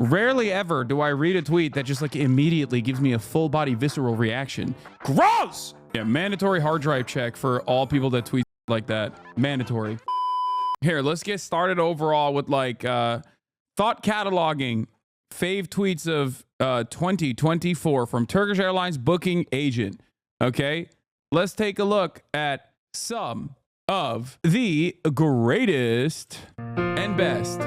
Rarely ever do I read a tweet that just like immediately gives me a full body visceral reaction. Gross! Yeah, mandatory hard drive check for all people that tweet like that. Mandatory. Here, let's get started overall with like thought cataloging. Fave tweets of 2024 from Turkish Airlines booking agent. Okay, let's take a look at some of the greatest and best.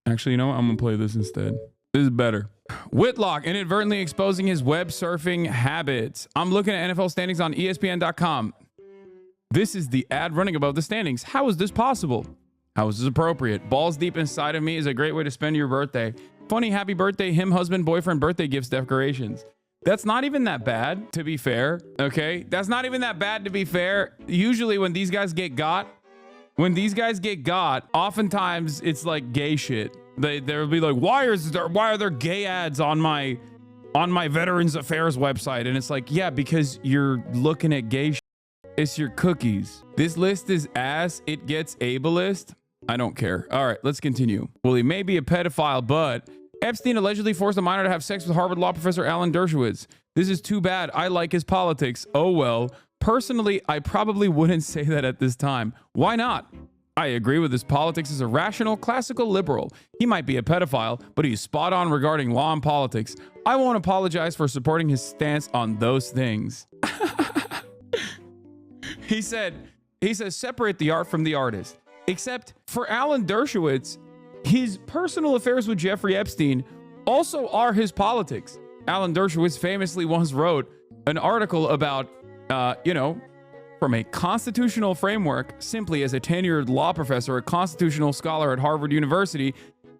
Actually, you know what? I'm gonna play this instead. This is better. Whitlock inadvertently exposing his web surfing habits. I'm looking at NFL standings on ESPN.com. This is the ad running above the standings. How is this possible? How is this appropriate? Balls deep inside of me is a great way to spend your birthday. Funny happy birthday, him, husband, boyfriend, birthday gifts, decorations. That's not even that bad, to be fair. Okay? That's not even that bad, to be fair. Usually when these guys get got, oftentimes it's like gay shit. They'll be like, why are there gay ads on my Veterans Affairs website? And it's like, yeah, because you're looking at gay shit. It's your cookies. This list is ass. It gets ableist. I don't care. All right, let's continue. Well, he may be a pedophile, but Epstein allegedly forced a minor to have sex with Harvard law professor Alan Dershowitz. This is too bad. I like his politics. Oh, well. Personally, I probably wouldn't say that at this time. Why not? I agree with his politics as a rational, classical liberal. He might be a pedophile, but he's spot on regarding law and politics. I won't apologize for supporting his stance on those things. He says, separate the art from the artist. Except for Alan Dershowitz, his personal affairs with Jeffrey Epstein also are his politics. Alan Dershowitz famously once wrote an article about, from a constitutional framework, simply as a tenured law professor, a constitutional scholar at Harvard University,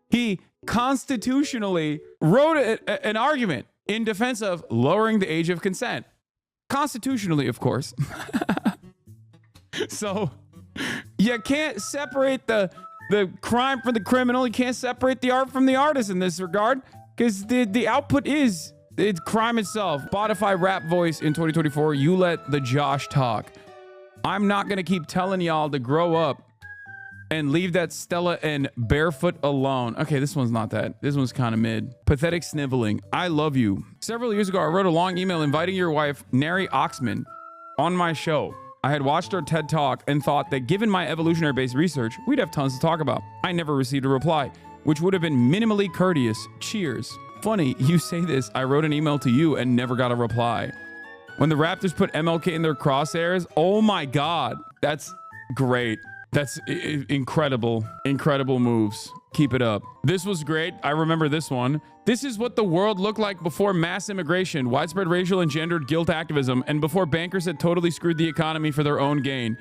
he constitutionally wrote an argument in defense of lowering the age of consent. Constitutionally, of course. So you can't separate the crime from the criminal. You can't separate the art from the artist in this regard, because the output is it's crime itself. Spotify rap voice in 2024. You let the Josh talk. I'm not going to keep telling y'all to grow up and leave that Stella and barefoot alone. Okay, this one's not that. This one's kind of mid. Pathetic sniveling. I love you. Several years ago, I wrote a long email inviting your wife, Neri Oxman, on my show. I had watched her TED Talk and thought that given my evolutionary-based research, we'd have tons to talk about. I never received a reply, which would have been minimally courteous. Cheers. Funny, you say this. I wrote an email to you and never got a reply. When the Raptors put MLK in their crosshairs, oh my God, that's great. That's incredible. Incredible moves. Keep it up. This was great. I remember this one. This is what the world looked like before mass immigration, widespread racial and gendered guilt activism, and before bankers had totally screwed the economy for their own gain.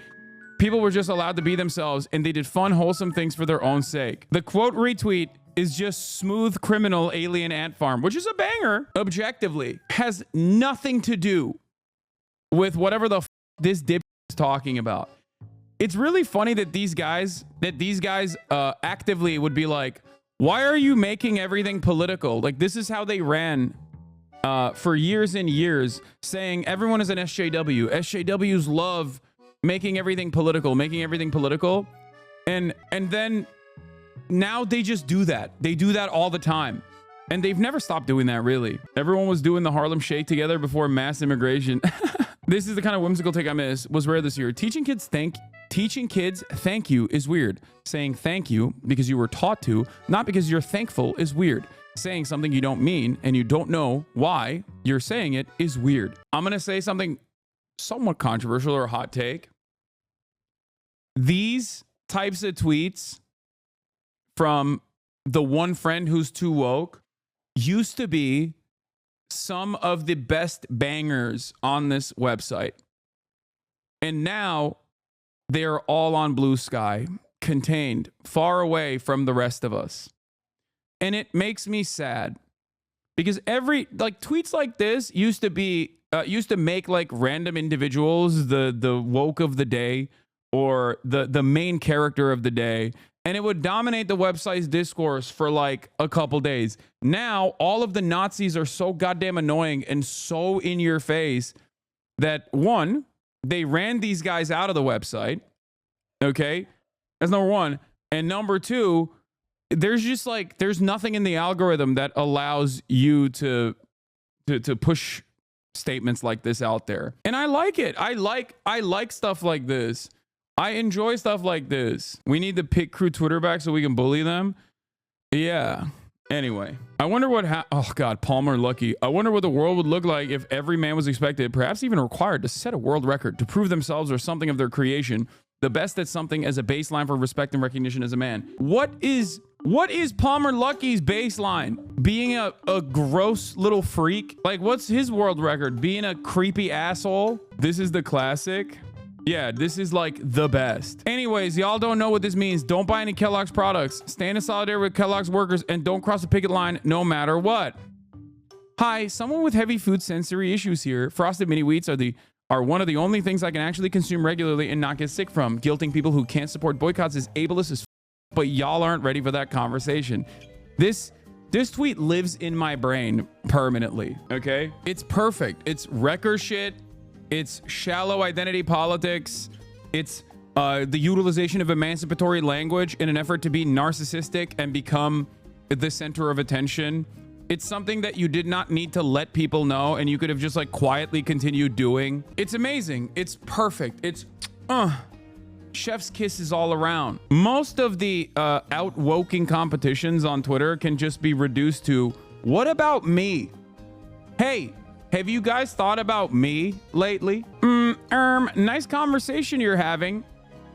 People were just allowed to be themselves, and they did fun, wholesome things for their own sake. The quote retweet is just smooth criminal alien ant farm, which is a banger. Objectively, has nothing to do with whatever the this dip is talking about. It's really funny that these guys actively would be like, why are you making everything political? Like, this is how they ran for years and years, saying everyone is an SJW. SJWs love making everything political. And then now they just do that. They do that all the time. And they've never stopped doing that, really. Everyone was doing the Harlem Shake together before mass immigration. This is the kind of whimsical take I miss. Was rare this year. Teaching kids thank you is weird. Saying thank you because you were taught to, not because you're thankful, is weird. Saying something you don't mean and you don't know why you're saying it is weird. I'm going to say something somewhat controversial or a hot take. These types of tweets from the one friend who's too woke used to be some of the best bangers on this website. And now they're all on blue sky, contained, far away from the rest of us. And it makes me sad because tweets like this used to make like random individuals the woke of the day or the main character of the day. And it would dominate the website's discourse for like a couple days. Now, all of the Nazis are so goddamn annoying and so in your face that one, they ran these guys out of the website. Okay. That's number one. And number two, there's just like, there's nothing in the algorithm that allows you to push statements like this out there. And I like it. I like stuff like this. I enjoy stuff like this. We need the Pit Crew Twitter back so we can bully them. Yeah. Anyway, I wonder what oh God, Palmer Luckey. I wonder what the world would look like if every man was expected, perhaps even required, to set a world record, to prove themselves or something of their creation, the best at something as a baseline for respect and recognition as a man. What is Palmer Luckey's baseline? Being a gross little freak? Like, what's his world record? Being a creepy asshole? This is the classic. Yeah, this is like the best. Anyways, y'all don't know what this means. Don't buy any Kellogg's products. Stand in solidarity with Kellogg's workers and don't cross the picket line no matter what. Hi, someone with heavy food sensory issues here. Frosted mini wheats are one of the only things I can actually consume regularly and not get sick from. Guilting people who can't support boycotts is ableist as but y'all aren't ready for that conversation. This tweet lives in my brain permanently, okay? It's perfect. It's wrecker shit. It's shallow identity politics. It's the utilization of emancipatory language in an effort to be narcissistic and become the center of attention. It's something that you did not need to let people know and you could have just like quietly continued doing. It's amazing. It's perfect. It's chef's kisses all around. Most of the outwoking competitions on Twitter can just be reduced to, what about me? Hey, have you guys thought about me lately? Nice conversation you're having.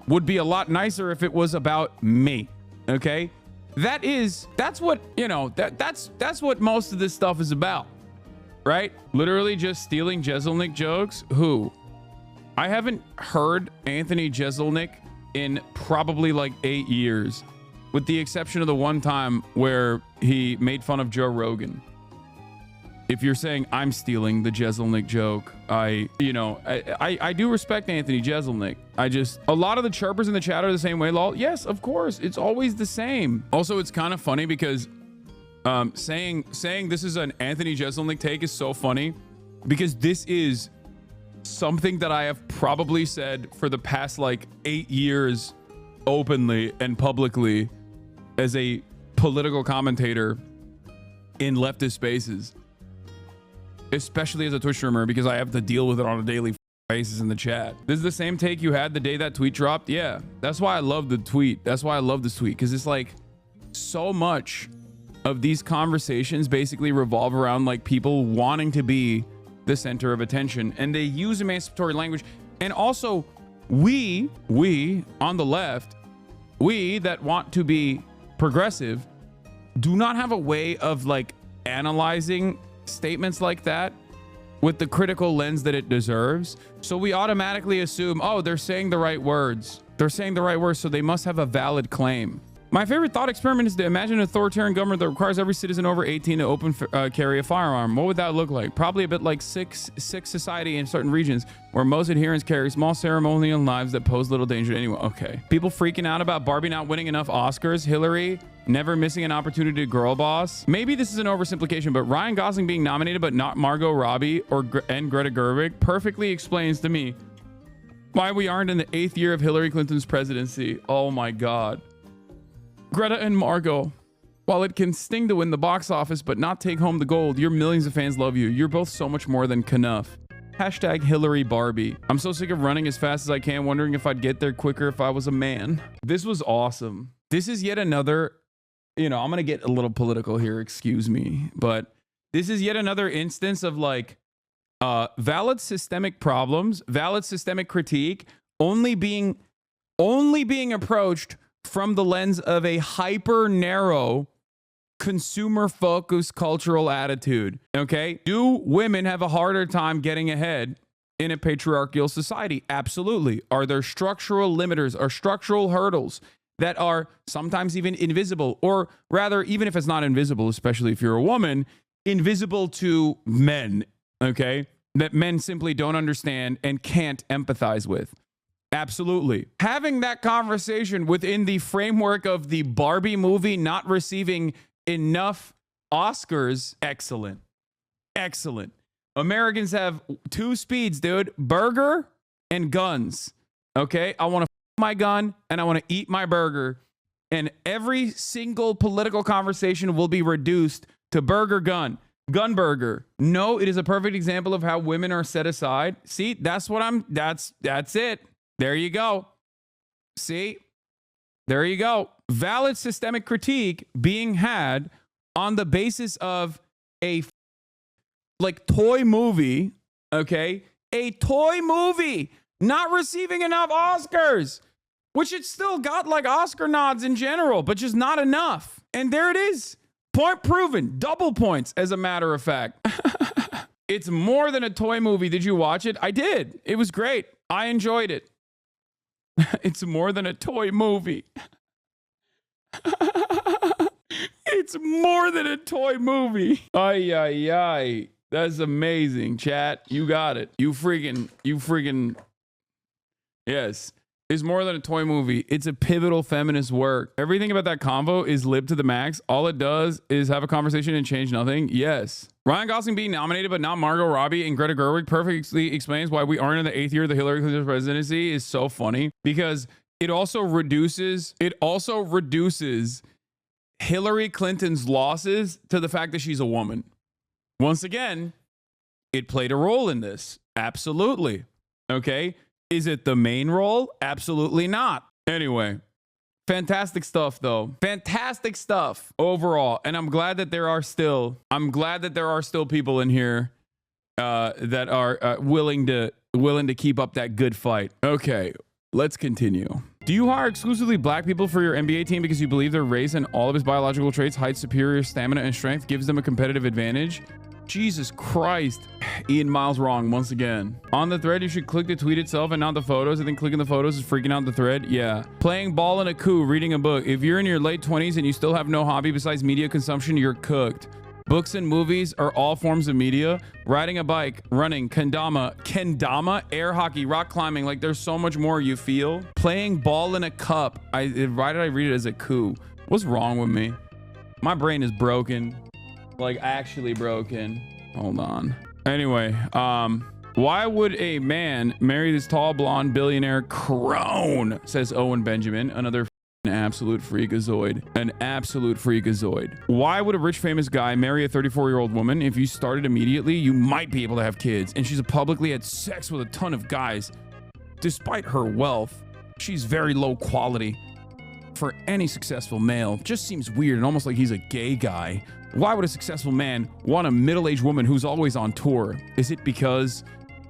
Would be a lot nicer if it was about me. Okay? That's what, you know, that's what most of this stuff is about. Right? Literally just stealing Jeselnik jokes. Who? I haven't heard Anthony Jeselnik in probably like 8 years, with the exception of the one time where he made fun of Joe Rogan. If you're saying I'm stealing the Jeselnik joke, I do respect Anthony Jeselnik. A lot of the chirpers in the chat are the same way, lol. Yes, of course. It's always the same. Also, it's kind of funny because saying this is an Anthony Jeselnik take is so funny because this is something that I have probably said for the past like 8 years openly and publicly as a political commentator in leftist spaces. Especially as a Twitch streamer, because I have to deal with it on a daily basis in the chat. This is the same take you had the day that tweet dropped. Yeah, that's why I love the tweet. That's why I love this tweet, because it's like so much of these conversations basically revolve around like people wanting to be the center of attention, and they use emancipatory language. And also we on the left, we that want to be progressive, do not have a way of like analyzing statements like that with the critical lens that it deserves. So we automatically assume, oh, they're saying the right words. They're saying the right words, so they must have a valid claim. My favorite thought experiment is to imagine an authoritarian government that requires every citizen over 18 to carry a firearm. What would that look like? Probably a bit like sick society in certain regions where most adherents carry small ceremonial knives that pose little danger to anyone. Okay. People freaking out about Barbie not winning enough Oscars. Hillary never missing an opportunity to girl boss. Maybe this is an oversimplification, but Ryan Gosling being nominated but not Margot Robbie and Greta Gerwig perfectly explains to me why we aren't in the 8th year of Hillary Clinton's presidency. Oh my God. Greta and Margot, while it can sting to win the box office but not take home the gold, your millions of fans love you. You're both so much more than Knuff. Hashtag Hillary Barbie. I'm so sick of running as fast as I can, wondering if I'd get there quicker if I was a man. This was awesome. This is yet another, I'm going to get a little political here, excuse me, but this is yet another instance of like valid systemic problems, valid systemic critique, only being approached from the lens of a hyper narrow consumer focused cultural attitude. Okay. Do women have a harder time getting ahead in a patriarchal society? Absolutely. Are there structural limiters or structural hurdles that are sometimes even invisible, or rather, even if it's not invisible, especially if you're a woman, invisible to men? Okay. That men simply don't understand and can't empathize with. Absolutely. Having that conversation within the framework of the Barbie movie not receiving enough Oscars, excellent. Excellent. Americans have 2 speeds, dude. Burger and guns. Okay? I want to my gun and I want to eat my burger. And every single political conversation will be reduced to burger gun. Gun burger. No, it is a perfect example of how women are set aside. See, that's it. There you go. See, there you go. Valid systemic critique being had on the basis of a toy movie, okay? A toy movie not receiving enough Oscars, which it still got like Oscar nods in general, but just not enough. And there it is. Point proven. Double points, as a matter of fact. It's more than a toy movie. Did you watch it? I did. It was great. I enjoyed it. It's more than a toy movie. It's more than a toy movie. Ay, ay, ay. That's amazing, chat. You got it. You freaking. Yes. It's more than a toy movie. It's a pivotal feminist work. Everything about that convo is lib to the max. All it does is have a conversation and change nothing. Yes. Ryan Gosling being nominated, but not Margot Robbie and Greta Gerwig perfectly explains why we aren't in the 8th year of the Hillary Clinton presidency is so funny because it also reduces Hillary Clinton's losses to the fact that she's a woman. Once again, it played a role in this. Absolutely. Okay. Is it the main role? Absolutely not. Anyway, fantastic stuff though. Fantastic stuff overall. And I'm glad that there are still people in here that are willing to keep up that good fight. Okay, let's continue. Do you hire exclusively black people for your NBA team because you believe their race and all of his biological traits, height, superior stamina, and strength gives them a competitive advantage? Jesus Christ. Ian Miles wrong once again. On the thread, you should click the tweet itself and not the photos. I think clicking the photos is freaking out the thread. Yeah. Playing ball in a coup, reading a book. If you're in your late 20s and you still have no hobby besides media consumption, you're cooked. Books and movies are all forms of media. Riding a bike, running, kendama, air hockey, rock climbing. Like there's so much more you feel. Playing ball in a cup. Why did I read it as a coup? What's wrong with me? My brain is broken. Like actually broken. Hold on. Anyway, why would a man marry this tall blonde billionaire crone? Says Owen Benjamin, another absolute freakazoid. An absolute freakazoid. Why would a rich famous guy marry a 34-year-old woman? If you started immediately, you might be able to have kids. And she's publicly had sex with a ton of guys. Despite her wealth, she's very low quality. For any successful male, just seems weird and almost like he's a gay guy. Why would a successful man want a middle-aged woman who's always on tour?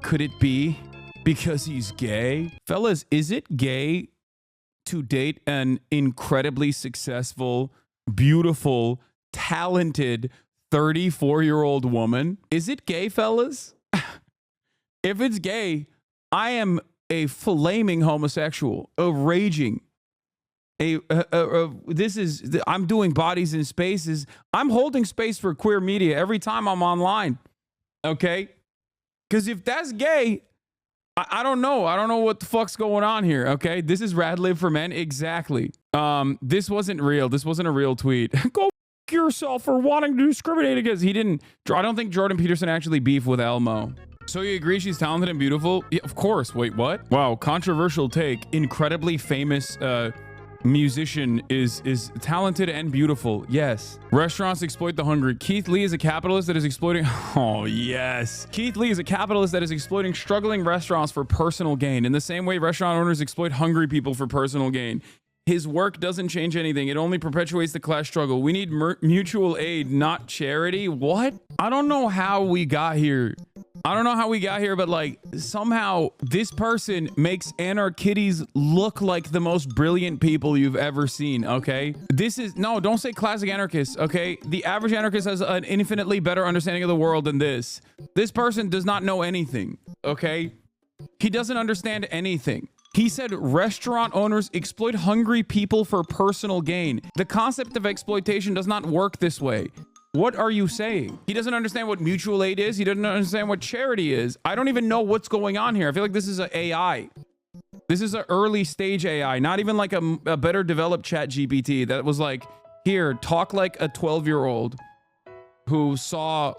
Could it be because he's gay? Fellas, is it gay to date an incredibly successful, beautiful, talented 34-year-old woman? Is it gay, fellas? If it's gay, I am a flaming homosexual, a raging. I'm doing bodies in spaces. I'm holding space for queer media every time I'm online. Okay? Because if that's gay, I don't know. I don't know what the fuck's going on here. Okay? This is Rad Live for Men. Exactly. This wasn't real. This wasn't a real tweet. Go f yourself for wanting to discriminate against. He didn't. I don't think Jordan Peterson actually beefed with Elmo. So you agree she's talented and beautiful? Yeah, of course. Wait, what? Wow. Controversial take. Incredibly famous, musician is talented and beautiful. Yes. Restaurants exploit the hungry. Keith Lee is a capitalist that is exploiting. Oh, yes. Keith Lee is a capitalist that is exploiting struggling restaurants for personal gain. In the same way restaurant owners exploit hungry people for personal gain. His work doesn't change anything. It only perpetuates the class struggle. We need mutual aid, not charity. What? I don't know how we got here. But like somehow this person makes anarchitties look like the most brilliant people you've ever seen. Okay. No, don't say classic anarchists. Okay. The average anarchist has an infinitely better understanding of the world than this. This person does not know anything. Okay. He doesn't understand anything. He said restaurant owners exploit hungry people for personal gain. The concept of exploitation does not work this way. What are you saying? He doesn't understand what mutual aid is. He doesn't understand what charity is. I don't even know what's going on here. I feel like this is an AI. This is an early stage AI, not even like a better developed chat GPT that was like, here, talk like a 12-year-old who saw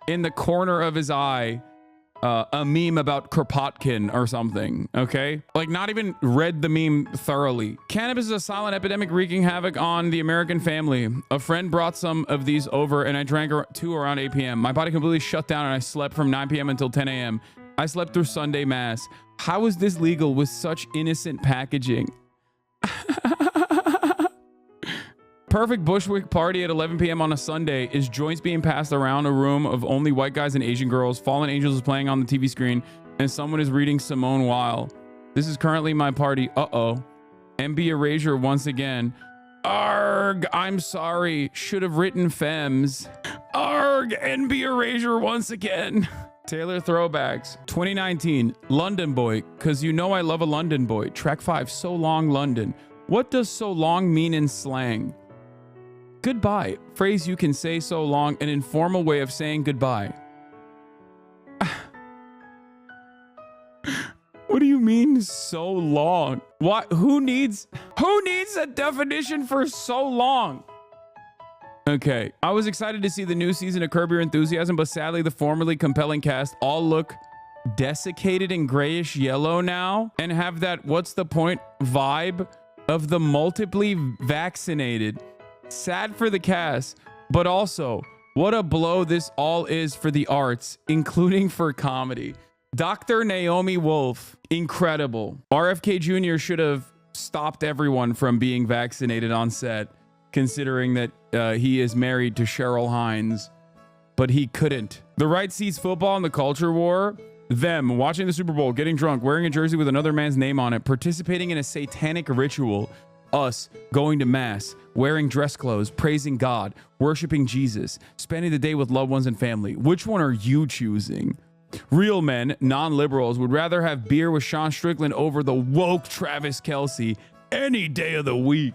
in the corner of his eye a meme about Kropotkin or something, okay? Like, not even read the meme thoroughly. Cannabis is a silent epidemic wreaking havoc on the American family. A friend brought some of these over and I drank 2 around 8 p.m. My body completely shut down and I slept from 9 p.m. until 10 a.m. I slept through Sunday mass. How is this legal with such innocent packaging? Perfect Bushwick party at 11 p.m. on a Sunday is joints being passed around a room of only white guys and Asian girls. Fallen Angels is playing on the TV screen and someone is reading Simone Weil. This is currently my party. Uh-oh. MB Erasure once again. Arg, I'm sorry. Should have written Fems. Arg, NB Erasure once again. Taylor Throwbacks. 2019. London Boy. Cause you know I love a London boy. Track 5. So long London. What does so long mean in slang? Goodbye. Phrase you can say so long. An informal way of saying goodbye. What do you mean so long? What? Who needs a definition for so long? Okay. I was excited to see the new season of Curb Your Enthusiasm, but sadly the formerly compelling cast all look desiccated and grayish yellow now and have that what's the point vibe of the multiply vaccinated. Sad for the cast, but also what a blow this all is for the arts, including for comedy. Dr. Naomi Wolf, incredible. RFK Jr. should have stopped everyone from being vaccinated on set, considering that he is married to Cheryl Hines, but he couldn't. The right sees football and the culture war. Them watching the Super Bowl, getting drunk, wearing a jersey with another man's name on it, participating in a satanic ritual. Us going to mass, wearing dress clothes, praising God, worshiping Jesus, spending the day with loved ones and family. Which one are you choosing? Real men, non-liberals, would rather have beer with Sean Strickland over the woke Travis Kelce any day of the week.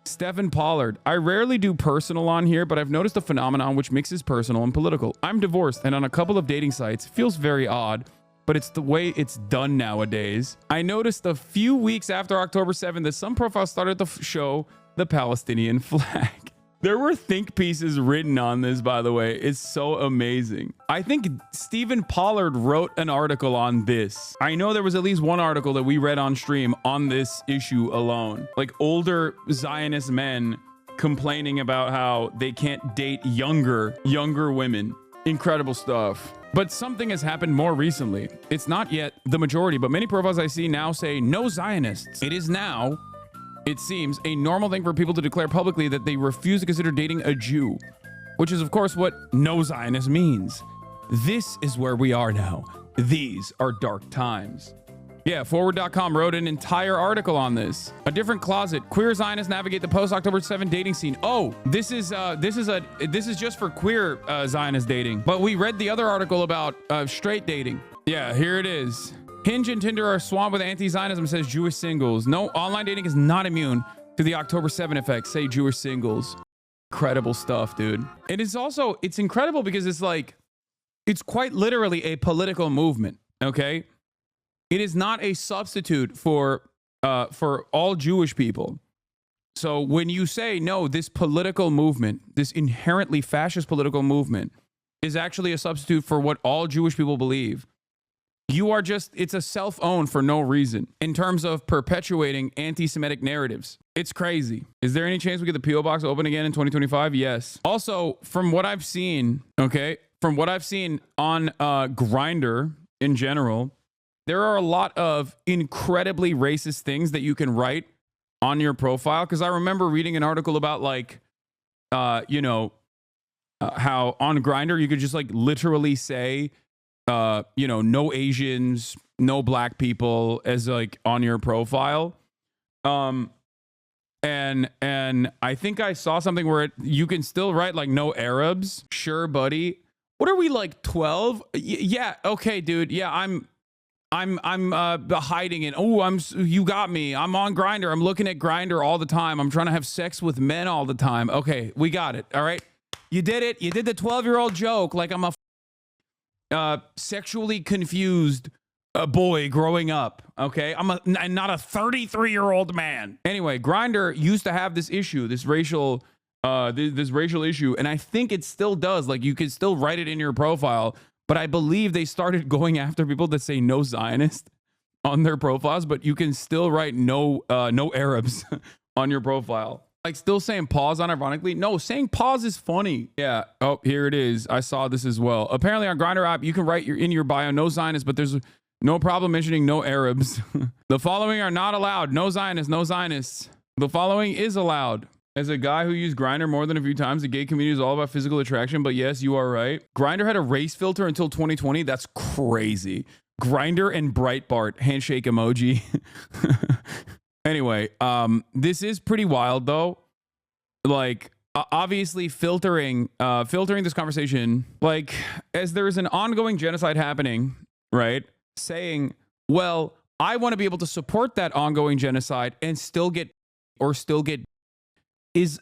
Stephen Pollard. I rarely do personal on here, but I've noticed a phenomenon which mixes personal and political. I'm divorced and on a couple of dating sites. Feels very odd, but it's the way it's done nowadays. I noticed a few weeks after October 7th that some profiles started to show the Palestinian flag. There were think pieces written on this, by the way. It's so amazing. I think Stephen Pollard wrote an article on this. I know there was at least one article that we read on stream on this issue alone. Like older Zionist men complaining about how they can't date younger women. Incredible stuff. But something has happened more recently. It's not yet the majority, but many profiles I see now say no Zionists. It is now, it seems, a normal thing for people to declare publicly that they refuse to consider dating a Jew, which is of course what no Zionist means. This is where we are now. These are dark times. Yeah, forward.com wrote an entire article on this. A different closet. Queer Zionists navigate the post-October 7 dating scene. Oh, this is just for queer Zionist dating. But we read the other article about straight dating. Yeah, here it is. Hinge and Tinder are swamped with anti-Zionism, says Jewish singles. No, online dating is not immune to the October 7 effect, say Jewish singles. Incredible stuff, dude. It is also, it's incredible because it's like, it's quite literally a political movement, okay? It is not a substitute for all Jewish people. So when you say, no, this political movement, this inherently fascist political movement is actually a substitute for what all Jewish people believe, you are just, it's a self-own for no reason in terms of perpetuating anti-Semitic narratives. It's crazy. Is there any chance we get the P.O. box open again in 2025? Yes. Also, from what I've seen, okay, from what I've seen on Grindr in general, there are a lot of incredibly racist things that you can write on your profile. Because I remember reading an article about like, how on Grindr you could just like literally say, no Asians, no black people as like on your profile. And I think I saw something where you can still write like no Arabs. Sure, buddy. What are we like 12? Yeah. Okay, dude. Yeah, I'm hiding it. Oh, you got me. I'm on Grindr. I'm looking at Grindr all the time. I'm trying to have sex with men all the time. Okay, we got it. All right. You did it. You did the 12-year-old joke like I'm a sexually confused boy growing up. Okay. I'm not a 33-year-old man. Anyway, Grindr used to have this issue, this racial issue. And I think it still does. Like you can still write it in your profile, but I believe they started going after people that say no Zionist on their profiles, but you can still write no Arabs on your profile. Like still saying pause unironically. No, saying pause is funny. Yeah. Oh, here it is. I saw this as well. Apparently on Grindr app, you can write in your bio no Zionists, but there's no problem mentioning no Arabs. The following are not allowed. No Zionists, no Zionists. The following is allowed. As a guy who used Grindr more than a few times, the gay community is all about physical attraction, but yes, you are right. Grindr had a race filter until 2020. That's crazy. Grindr and Breitbart, handshake emoji. Anyway, this is pretty wild though. Like, obviously filtering this conversation, like, as there is an ongoing genocide happening, right? Saying, well, I want to be able to support that ongoing genocide and still get is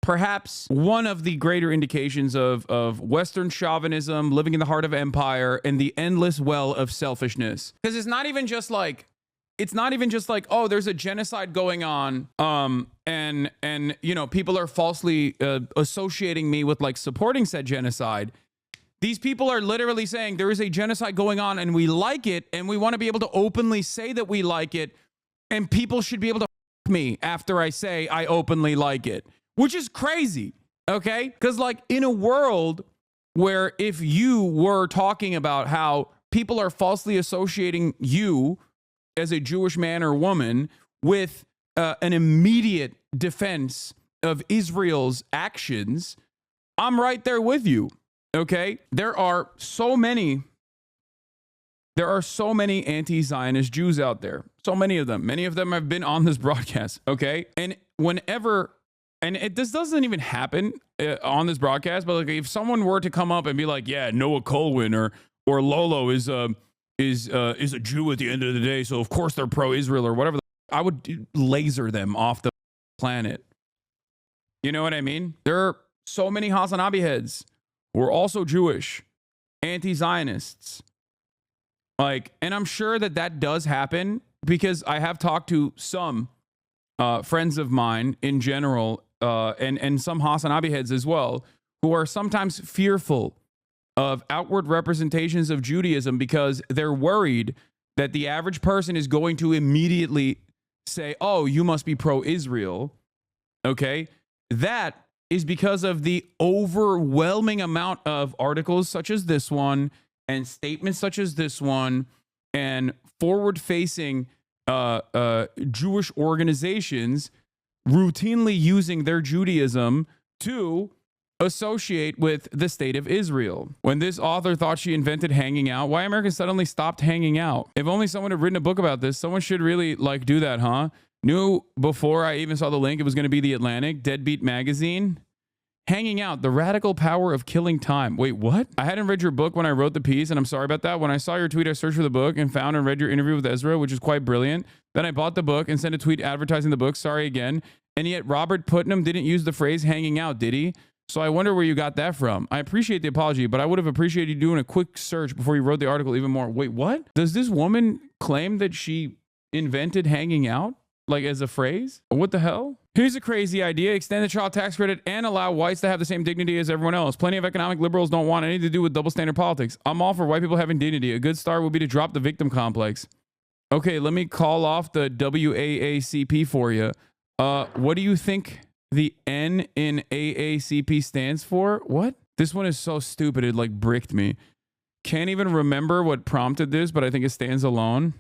perhaps one of the greater indications of Western chauvinism, living in the heart of empire, and the endless well of selfishness. Because it's not even just like, oh, there's a genocide going on, and you know, people are falsely associating me with like supporting said genocide. These people are literally saying there is a genocide going on and we like it, and we want to be able to openly say that we like it, and people should be able to f me after I say I openly like it, which is crazy, okay? Because like in a world where if you were talking about how people are falsely associating you as a Jewish man or woman with an immediate defense of Israel's actions, I'm right there with you. Okay, there are so many anti-Zionist Jews out there. So many of them. Many of them have been on this broadcast. Okay, and this doesn't even happen on this broadcast, but like if someone were to come up and be like, yeah, Noah Colwyn or Lolo is a Jew at the end of the day, so of course they're pro-Israel or whatever, I would laser them off the planet. You know what I mean? There are so many Hasanabi heads who are also Jewish, anti-Zionists. Like, and I'm sure that does happen because I have talked to some friends of mine in general, and some Hasanabi heads as well, who are sometimes fearful of outward representations of Judaism because they're worried that the average person is going to immediately say, oh, you must be pro-Israel. Okay? That is because of the overwhelming amount of articles such as this one and statements such as this one and forward-facing Jewish organizations routinely using their Judaism to associate with the state of Israel. When this author thought she invented hanging out, why Americans suddenly stopped hanging out? If only someone had written a book about this, someone should really like do that, huh? Knew before I even saw the link it was going to be The Atlantic, Deadbeat Magazine. Hanging out, the radical power of killing time. Wait, what? I hadn't read your book when I wrote the piece, and I'm sorry about that. When I saw your tweet, I searched for the book and found and read your interview with Ezra, which is quite brilliant. Then I bought the book and sent a tweet advertising the book. Sorry again. And yet Robert Putnam didn't use the phrase hanging out, did he? So I wonder where you got that from. I appreciate the apology, but I would have appreciated you doing a quick search before you wrote the article even more. Wait, what? Does this woman claim that she invented hanging out? Like as a phrase? What the hell? Here's a crazy idea. Extend the child tax credit and allow whites to have the same dignity as everyone else. Plenty of economic liberals don't want anything to do with double standard politics. I'm all for white people having dignity. A good start would be to drop the victim complex. Okay, let me call off the WAACP for you. What do you think the N in AACP stands for? What? This one is so stupid. It like bricked me. Can't even remember what prompted this, but I think it stands alone.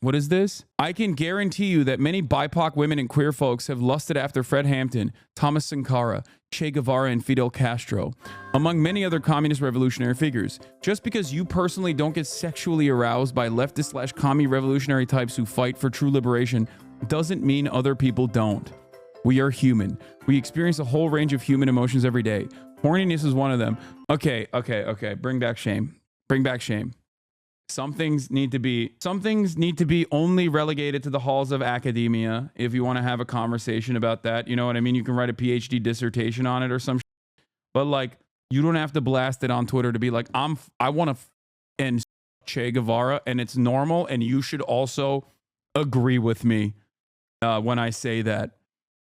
What is this? I can guarantee you that many BIPOC women and queer folks have lusted after Fred Hampton, Thomas Sankara, Che Guevara, and Fidel Castro, among many other communist revolutionary figures. Just because you personally don't get sexually aroused by leftist/commie revolutionary types who fight for true liberation doesn't mean other people don't. We are human. We experience a whole range of human emotions every day. Horniness is one of them. Okay. Bring back shame. Bring back shame. Some things need to be only relegated to the halls of academia if you want to have a conversation about that. You know what I mean? You can write a PhD dissertation on it or some shit. But like, you don't have to blast it on Twitter to be like, I want to end Che Guevara, and it's normal, and you should also agree with me when I say that.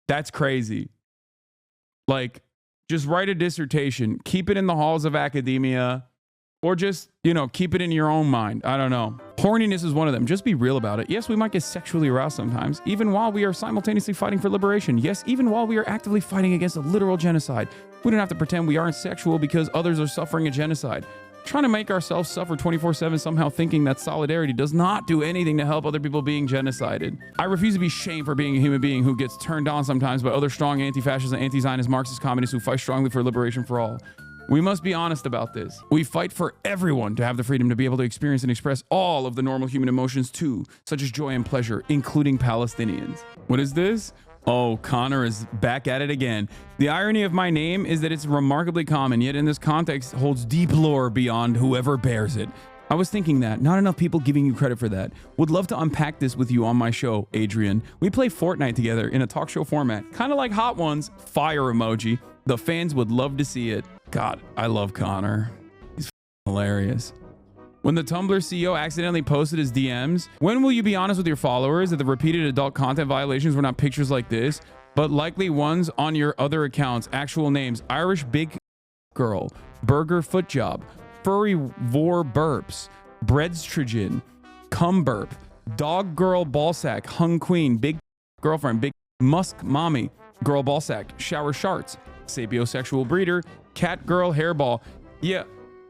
That's crazy. Like, just write a dissertation, keep it in the halls of academia, Or just, you know, keep it in your own mind. I don't know. Horniness is one of them. Just be real about it. Yes, we might get sexually aroused sometimes, even while we are simultaneously fighting for liberation. Yes, even while we are actively fighting against a literal genocide. We don't have to pretend we aren't sexual because others are suffering a genocide. Trying to make ourselves suffer 24/7 somehow thinking that solidarity does not do anything to help other people being genocided. I refuse to be shamed for being a human being who gets turned on sometimes by other strong anti-fascist and anti-Zionist Marxist communists who fight strongly for liberation for all. We must be honest about this. We fight for everyone to have the freedom to be able to experience and express all of the normal human emotions too, such as joy and pleasure, including Palestinians. What is this? Oh, Connor is back at it again. The irony of my name is that it's remarkably common, yet in this context holds deep lore beyond whoever bears it. I was thinking that. Not enough people giving you credit for that. Would love to unpack this with you on my show, Adrian. We play Fortnite together in a talk show format, kind of like Hot Ones. Fire emoji. The fans would love to see it. God, I love Connor. He's hilarious. When the Tumblr CEO accidentally posted his DMs, when will you be honest with your followers that the repeated adult content violations were not pictures like this, but likely ones on your other accounts? Actual names: Irish Big Girl, Burger Foot Job, Furry Vor Burps, Breadstrogen, Cum Burp, Dog Girl Ballsack, Hung Queen, Big Girlfriend, Big Musk Mommy, Girl Ballsack, Shower Sharts, Sapiosexual Breeder, Cat Girl Hairball. Yeah,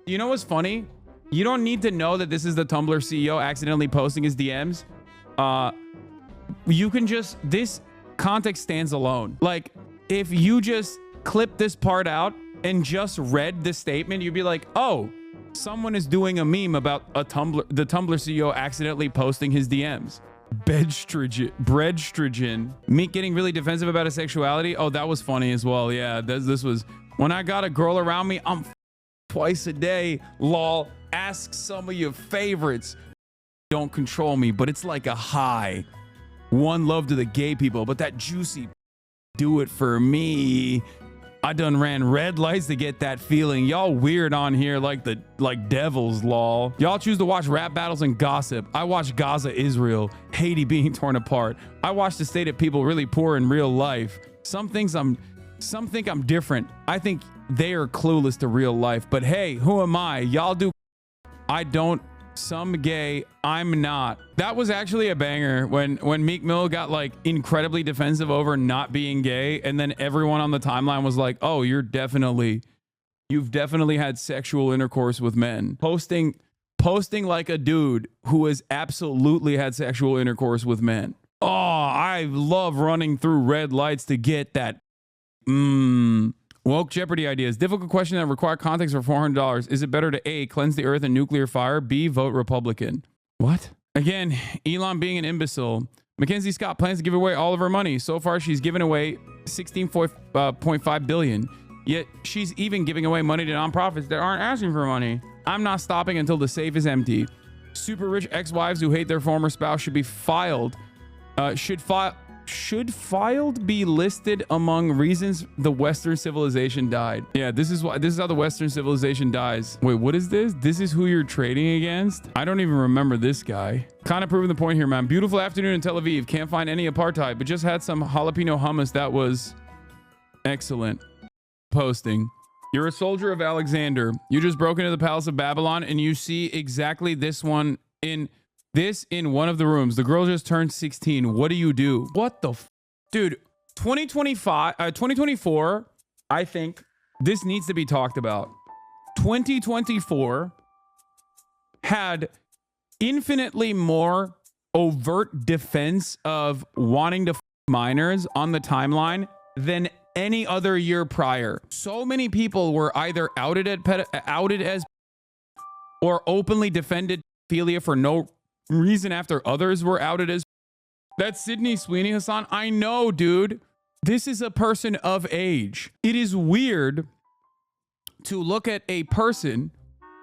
you know what's funny? You don't need to know that this is the Tumblr CEO accidentally posting his DMs. You can just, this context stands alone. Like, if you just clip this part out and just read the statement, you'd be like, oh, someone is doing a meme about the Tumblr CEO accidentally posting his DMs. Breadstrogen. Meek getting really defensive about his sexuality. Oh, that was funny as well. Yeah, this was, when I got a girl around me, I'm twice a day. Lol. Ask some of your favorites. Don't control me, but it's like a high. One love to the gay people, but that juicy do it for me. I done ran red lights to get that feeling. Y'all weird on here like devils, lol. Y'all choose to watch rap battles and gossip. I watch Gaza, Israel, Haiti being torn apart. I watch the state of people really poor in real life. Some think I'm different. I think they are clueless to real life, but hey, who am I? Y'all do. I don't. Some gay. I'm not. That was actually a banger when Meek Mill got like incredibly defensive over not being gay, and then everyone on the timeline was like, oh, you've definitely had sexual intercourse with men. Posting like a dude who has absolutely had sexual intercourse with men. Oh, I love running through red lights to get that woke Jeopardy ideas. Difficult question that require context for $400. Is it better to A, cleanse the earth and nuclear fire, B, vote Republican? What? Again, Elon being an imbecile. Mackenzie Scott plans to give away all of her money. So far, she's given away $16.5 billion. Yet she's even giving away money to nonprofits that aren't asking for money. I'm not stopping until the safe is empty. Super rich ex-wives who hate their former spouse should be filed. Should filed be listed among reasons the Western civilization died? Yeah, this is how the Western civilization dies. Wait, what is this? This is who you're trading against? I don't even remember this guy. Kind of proving the point here, man. Beautiful afternoon in Tel Aviv. Can't find any apartheid, but just had some jalapeno hummus that was excellent. Posting. You're a soldier of Alexander. You just broke into the Palace of Babylon and you see exactly this one in one of the rooms. The girl just turned 16. What do you do? What the dude, 2024, I think this needs to be talked about. 2024 had infinitely more overt defense of wanting to minors on the timeline than any other year prior. So many people were either outed as or openly defended pedophilia for no reason after others were outed as. That's Sydney Sweeney, Hassan. I know, dude. This is a person of age. It is weird to look at a person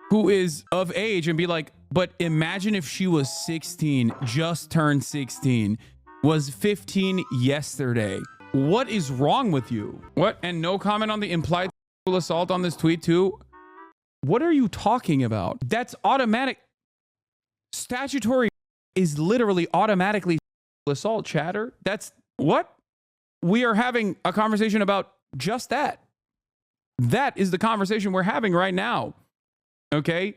who is of age and be like, but imagine if she was 16, just turned 16, was 15 yesterday. What is wrong with you? What? And no comment on the implied assault on this tweet too. What are you talking about? That's automatic. Statutory is literally automatically assault, chatter. That's what? We are having a conversation about just that. That is the conversation we're having right now. Okay?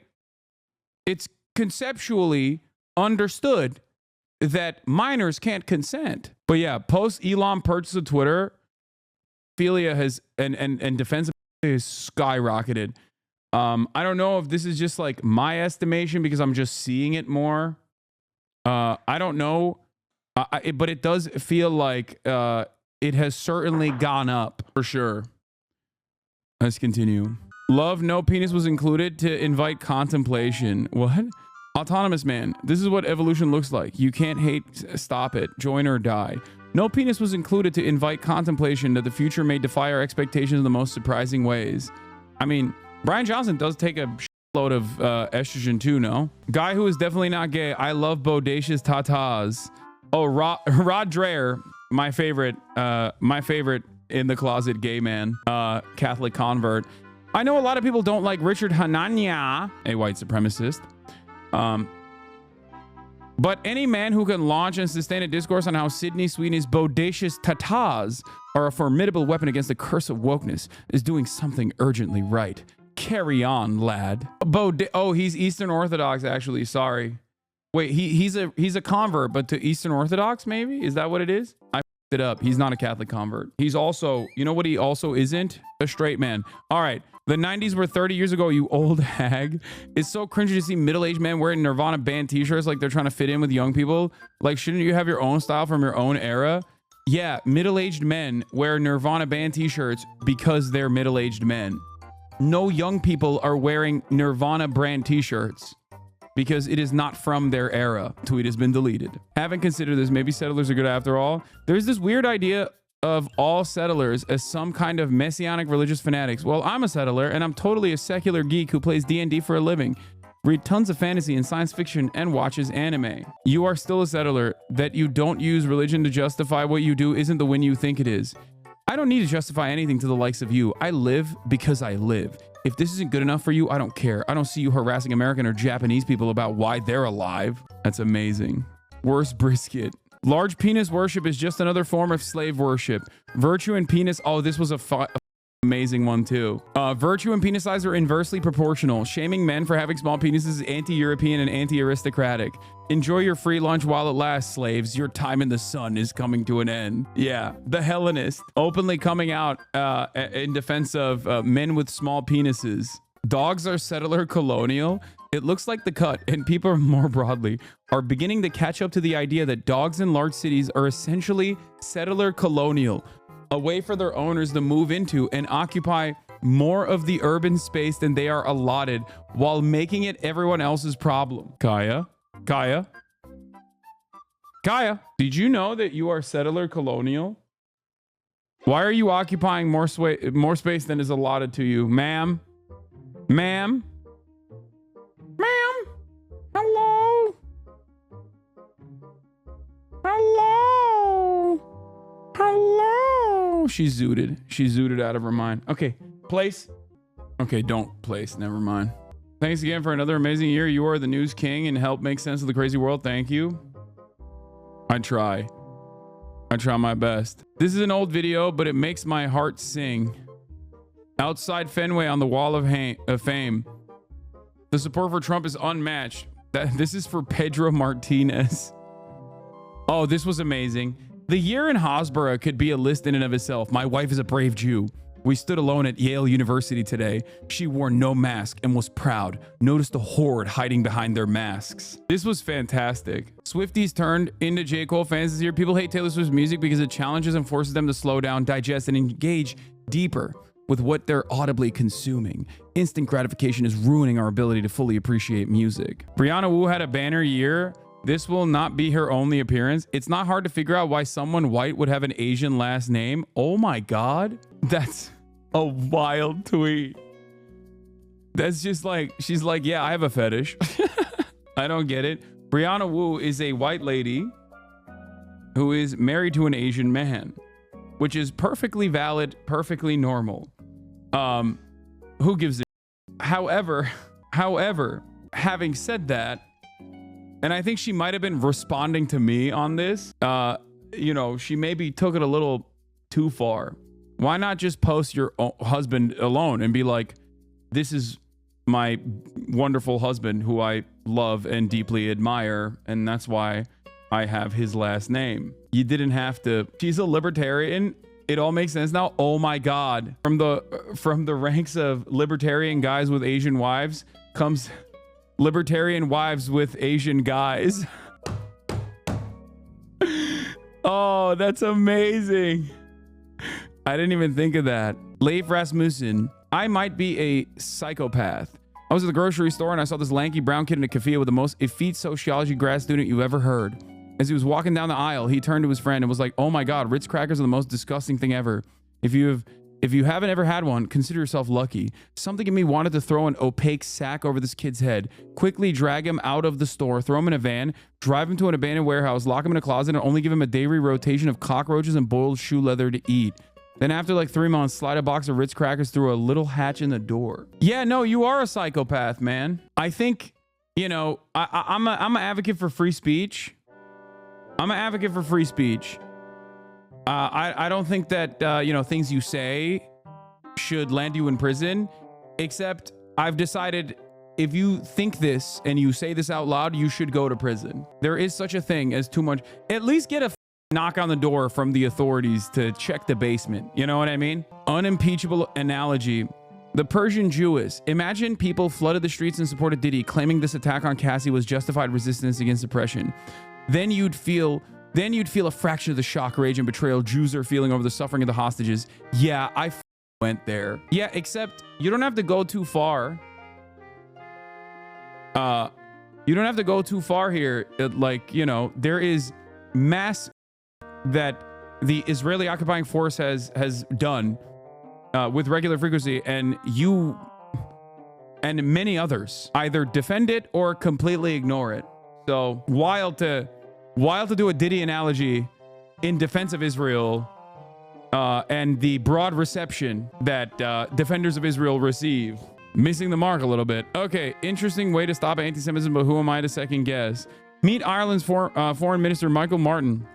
It's conceptually understood that minors can't consent. But yeah, post Elon purchase of Twitter, Philia has and defense has skyrocketed. I don't know if this is just like my estimation because I'm just seeing it more. I don't know, but it does feel like it has certainly gone up for sure. Let's continue. Love, no penis was included to invite contemplation. What? Autonomous man. This is what evolution looks like. You can't hate, stop it. Join or die. No penis was included to invite contemplation that the future may defy our expectations in the most surprising ways. I mean, Brian Johnson does take a load of estrogen too, no? Guy who is definitely not gay. I love bodacious tatas. Oh, Rod Dreher, my favorite in the closet gay man, Catholic convert. I know a lot of people don't like Richard Hanania, a white supremacist. But any man who can launch and sustain a discourse on how Sydney Sweeney's bodacious tatas are a formidable weapon against the curse of wokeness is doing something urgently right. Carry on, lad. Oh, he's Eastern Orthodox, actually. Sorry. Wait, he's a convert, but to Eastern Orthodox, maybe? Is that what it is? I f***ed it up. He's not a Catholic convert. He's also, you know what he also isn't? A straight man. All right. The 90s were 30 years ago, you old hag. It's so cringy to see middle-aged men wearing Nirvana band t-shirts like they're trying to fit in with young people. Like, shouldn't you have your own style from your own era? Yeah, middle-aged men wear Nirvana band t-shirts because they're middle-aged men. No young people are wearing Nirvana brand t-shirts because it is not from their era. Tweet has been deleted. Haven't considered this. Maybe settlers are good after all. There's this weird idea of all settlers as some kind of messianic religious fanatics. Well, I'm a settler and I'm totally a secular geek who plays D&D for a living, read tons of fantasy and science fiction, and watches anime. You are still a settler. That you don't use religion to justify what you do isn't the win you think it is. I don't need to justify anything to the likes of you. I live because I live. If this isn't good enough for you, I don't care. I don't see you harassing American or Japanese people about why they're alive. That's amazing. Worst brisket. Large penis worship is just another form of slave worship. Virtue and penis. Oh, this was a amazing one too. Virtue and penis size are inversely proportional. Shaming men for having small penises is anti-European and anti-aristocratic. Enjoy your free lunch while it lasts, slaves. Your time in the sun is coming to an end. Yeah, the Hellenist openly coming out in defense of men with small penises. Dogs are settler colonial. It looks like the cut, and people more broadly are beginning to catch up to the idea that dogs in large cities are essentially settler colonial, a way for their owners to move into and occupy more of the urban space than they are allotted while making it everyone else's problem. Kaya, did you know that you are settler colonial? Why are you occupying more space than is allotted to you, ma'am? Ma'am? Hello? She's zooted out of her mind. Okay, place. Okay, don't place. Never mind. Thanks again for another amazing year. You are the news king and help make sense of the crazy world. Thank you. I try my best. This is an old video, but it makes my heart sing. Outside Fenway on the wall of fame. The support for Trump is unmatched. This is for Pedro Martinez. Oh, this was amazing. The year in Hasbara could be a list in and of itself. My wife is a brave Jew. We stood alone at Yale University today. She wore no mask and was proud. Notice the horde hiding behind their masks. This was fantastic. Swifties turned into J. Cole fans this year. People hate Taylor Swift's music because it challenges and forces them to slow down, digest, and engage deeper with what they're audibly consuming. Instant gratification is ruining our ability to fully appreciate music. Brianna Wu had a banner year. This will not be her only appearance. It's not hard to figure out why someone white would have an Asian last name. Oh my God. That's a wild tweet. That's just like, she's like, yeah, I have a fetish. I don't get it. Brianna Wu is a white lady who is married to an Asian man, which is perfectly valid, perfectly normal. Who gives a however, having said that, and I think she might have been responding to me on this, you know, she maybe took it a little too far. Why not just post your husband alone and be like, this is my wonderful husband, who I love and deeply admire, and that's why I have his last name. You didn't have to. She's a libertarian. It all makes sense now. Oh my God. From the ranks of libertarian guys with Asian wives comes libertarian wives with Asian guys. Oh, that's amazing. I didn't even think of that. Leif Rasmussen. I might be a psychopath. I was at the grocery store and I saw this lanky brown kid in a cafe with the most effete sociology grad student you ever heard. As he was walking down the aisle, he turned to his friend and was like, "Oh my God, Ritz crackers are the most disgusting thing ever. If you haven't ever had one, consider yourself lucky." Something in me wanted to throw an opaque sack over this kid's head, quickly drag him out of the store, throw him in a van, drive him to an abandoned warehouse, lock him in a closet, and only give him a daily rotation of cockroaches and boiled shoe leather to eat. Then after like 3 months, slide a box of Ritz crackers through a little hatch in the door. Yeah, no, you are a psychopath, man. I think, you know, I'm an advocate for free speech. I'm an advocate for free speech. I don't think that, you know, things you say should land you in prison, except I've decided if you think this and you say this out loud, you should go to prison. There is such a thing as too much. At least get a knock on the door from the authorities to check the basement. You know what I mean? Unimpeachable analogy. The Persian Jewess. Imagine people flooded the streets and supported Diddy, claiming this attack on Cassie was justified resistance against oppression. Then you'd feel a fraction of the shock, rage, and betrayal Jews are feeling over the suffering of the hostages. Yeah, I went there. Yeah, except you don't have to go too far. You don't have to go too far here. Like, you know, there is mass that the Israeli occupying force has done with regular frequency, and you and many others either defend it or completely ignore it. So wild to do a Diddy analogy in defense of Israel and the broad reception that defenders of Israel receive. Missing the mark a little bit. Okay, interesting way to stop anti-Semitism, but who am I to second guess? Meet Ireland's Foreign Minister Michael Martin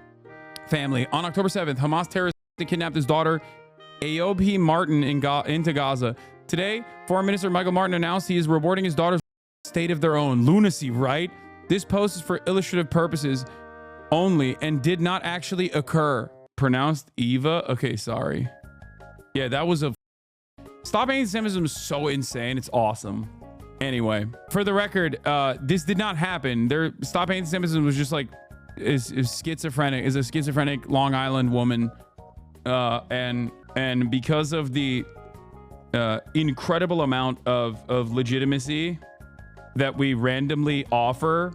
family. On October 7th, Hamas terrorists kidnapped his daughter Ayob Martin into Gaza. Today, Foreign Minister Michael Martin announced he is reporting his daughter's state of their own. Lunacy, right? This post is for illustrative purposes only and did not actually occur. Pronounced Eva? Okay, sorry. Yeah, that was a... Stop Antisemitism is so insane. It's awesome. Anyway, for the record, this did not happen. Stop Antisemitism was just like... is a schizophrenic Long Island woman. And because of the incredible amount of legitimacy that we randomly offer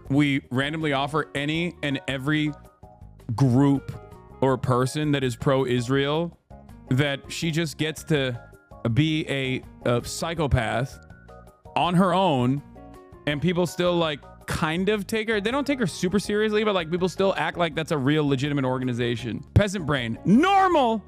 any and every group or person that is pro-Israel, that she just gets to be a psychopath on her own, and people still like kind of take her. They don't take her super seriously, but like people still act like that's a real legitimate organization. Peasant brain. Normal.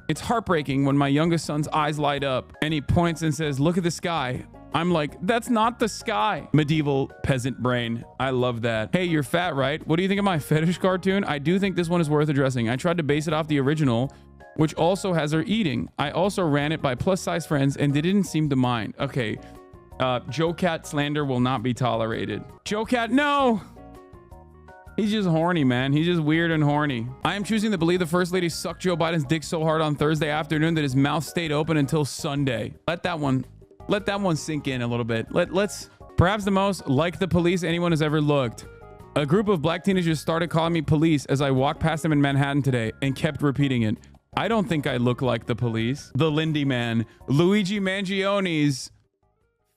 It's heartbreaking when my youngest son's eyes light up and he points and says, "Look at the sky." I'm like, that's not the sky. Medieval peasant brain. I love that. Hey, you're fat, right? What do you think of my fetish cartoon? I do think this one is worth addressing. I tried to base it off the original, which also has her eating. I also ran it by plus size friends and they didn't seem to mind. Okay. Joe Cat slander will not be tolerated. Joe Cat, no! He's just horny, man. He's just weird and horny. I am choosing to believe the First Lady sucked Joe Biden's dick so hard on Thursday afternoon that his mouth stayed open until Sunday. Let that one sink in a little bit. Let's perhaps the most like the police anyone has ever looked. A group of black teenagers started calling me police as I walked past them in Manhattan today and kept repeating it. I don't think I look like the police. The Lindy Man, Luigi Mangione's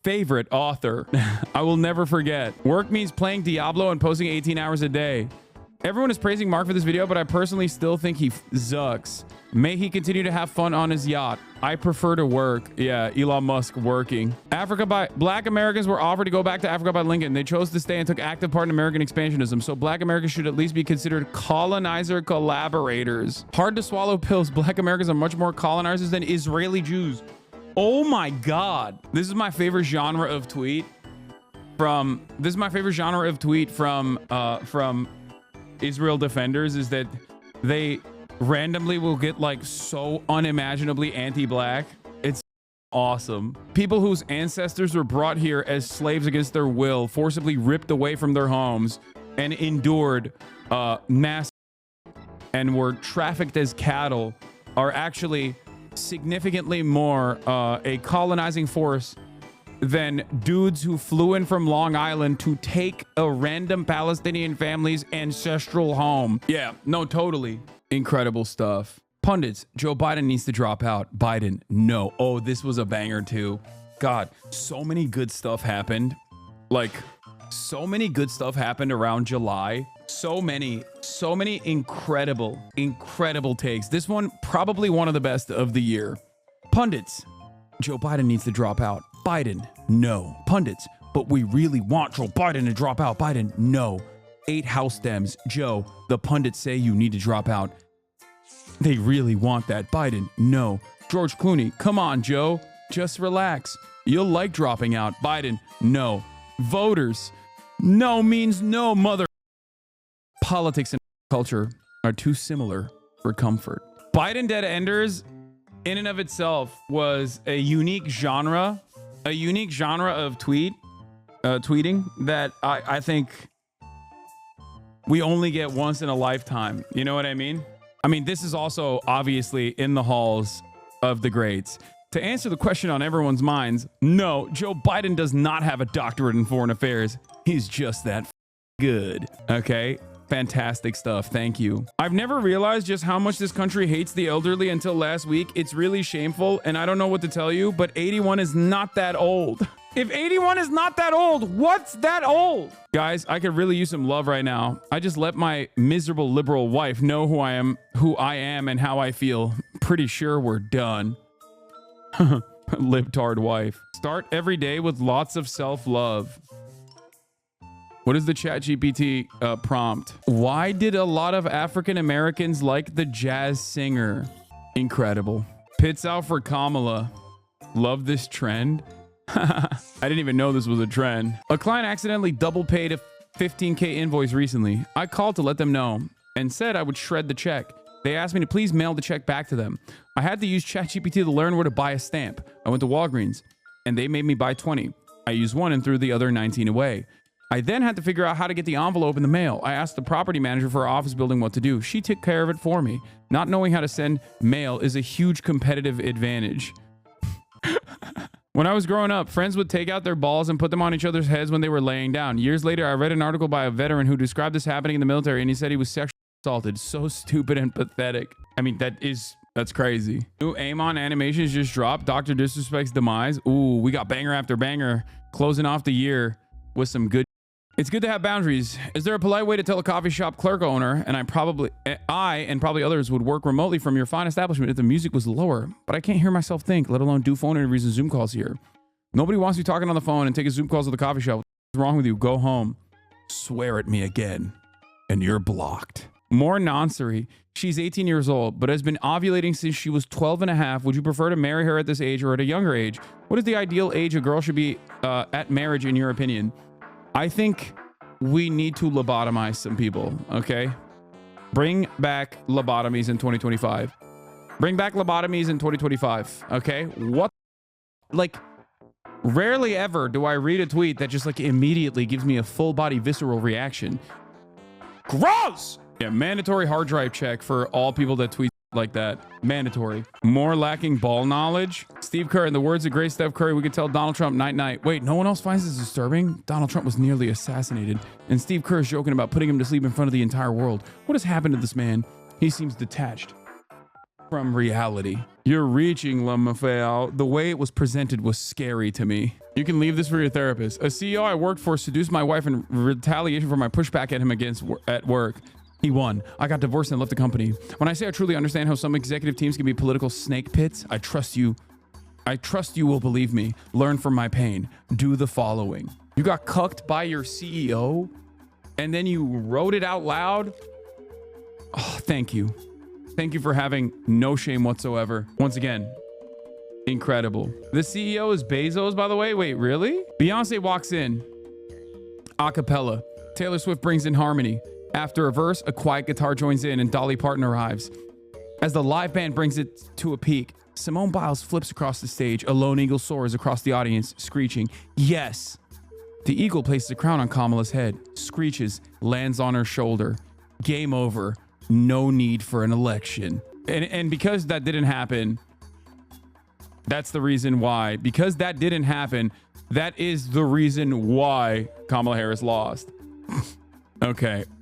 favorite author. I will never forget. Work means playing Diablo and posting 18 hours a day. Everyone is praising Mark for this video, but I personally still think he zucks. May he continue to have fun on his yacht. I prefer to work. Yeah, Elon Musk working. Black Americans were offered to go back to Africa by Lincoln. They chose to stay and took active part in American expansionism. So black Americans should at least be considered colonizer collaborators. Hard to swallow pills. Black Americans are much more colonizers than Israeli Jews. Oh my God. This is my favorite genre of tweet from Israel defenders, is that they randomly will get like so unimaginably anti-black. It's awesome. People whose ancestors were brought here as slaves against their will, forcibly ripped away from their homes, and endured mass and were trafficked as cattle are actually significantly more a colonizing force than dudes who flew in from Long Island to take a random Palestinian family's ancestral home. Yeah, no, totally. Incredible stuff. Pundits, Joe Biden needs to drop out. Biden, no. Oh, this was a banger too. God, so many good stuff happened. Like, so many good stuff happened around July. So many incredible takes. This one, probably one of the best of the year. Pundits, Joe Biden needs to drop out. Biden, no. Pundits, but we really want Joe Biden to drop out. Biden, no. 8 House Dems. Joe, the pundits say you need to drop out. They really want that. Biden, no. George Clooney, come on, Joe. Just relax. You'll like dropping out. Biden, no. Voters, no means no, mother. Politics and culture are too similar for comfort. Biden Dead Enders, in and of itself, was a unique genre of tweeting that I think we only get once in a lifetime. You know what I mean? I mean, this is also obviously in the halls of the greats. To answer the question on everyone's minds, no, Joe Biden does not have a doctorate in foreign affairs. He's just that good. Okay? Fantastic stuff. Thank you. I've never realized just how much this country hates the elderly until last week. It's really shameful, and I don't know what to tell you, but 81 is not that old. If 81 is not that old, what's that old? Guys, I could really use some love right now. I just let my miserable liberal wife know who I am and how I feel. Pretty sure we're done. Libtard wife. Start every day with lots of self-love. What is the ChatGPT prompt? Why did a lot of African Americans like the jazz singer? Incredible. Pits out for Kamala. Love this trend. I didn't even know this was a trend. A client accidentally double paid a $15K invoice recently. I called to let them know and said I would shred the check. They asked me to please mail the check back to them. I had to use ChatGPT to learn where to buy a stamp. I went to Walgreens and they made me buy 20. I used one and threw the other 19 away. I then had to figure out how to get the envelope in the mail. I asked the property manager for our office building what to do. She took care of it for me. Not knowing how to send mail is a huge competitive advantage. When I was growing up, friends would take out their balls and put them on each other's heads when they were laying down. Years later, I read an article by a veteran who described this happening in the military, and he said he was sexually assaulted. So stupid and pathetic. I mean, that's crazy. New Amon animations just dropped. Dr. Disrespect's demise. Ooh, we got banger after banger closing off the year with some good. It's good to have boundaries. Is there a polite way to tell a coffee shop clerk owner, and I and probably others would work remotely from your fine establishment if the music was lower, but I can't hear myself think, let alone do phone interviews and Zoom calls here. Nobody wants to be talking on the phone and taking Zoom calls at the coffee shop. What's wrong with you? Go home. Swear at me again, and you're blocked. More nonsense. She's 18 years old, but has been ovulating since she was 12 and a half. Would you prefer to marry her at this age or at a younger age? What is the ideal age a girl should be at marriage, in your opinion? I think we need to lobotomize some people, okay? Bring back lobotomies in 2025. Bring back lobotomies in 2025, okay? What? Like, rarely ever do I read a tweet that just like immediately gives me a full body visceral reaction. Gross! Yeah, mandatory hard drive check for all people that tweet like that. Mandatory. More lacking ball knowledge. Steve Kerr, in the words of great Steph Curry, we could tell Donald Trump night night. Wait, no one else finds this disturbing? Donald Trump was nearly assassinated, and Steve Kerr is joking about putting him to sleep in front of the entire world. What has happened to this man? He seems detached from reality. You're reaching, LaMaffeo. The way it was presented was scary to me. You can leave this for your therapist. A CEO I worked for seduced my wife in retaliation for my pushback at him at work. He won. I got divorced and left the company. When I say I truly understand how some executive teams can be political snake pits, I trust you will believe me. Learn from my pain. Do the following. You got cucked by your CEO and then you wrote it out loud. Oh, thank you. Thank you for having no shame whatsoever. Once again, incredible. The CEO is Bezos, by the way. Wait, really? Beyonce walks in. A cappella. Taylor Swift brings in harmony. After a verse, a quiet guitar joins in and Dolly Parton arrives. As the live band brings it to a peak, Simone Biles flips across the stage. A lone eagle soars across the audience, screeching, yes. The eagle places a crown on Kamala's head, screeches, lands on her shoulder. Game over. No need for an election. And because that didn't happen, that's the reason why. Because that didn't happen, that is the reason why Kamala Harris lost. Okay.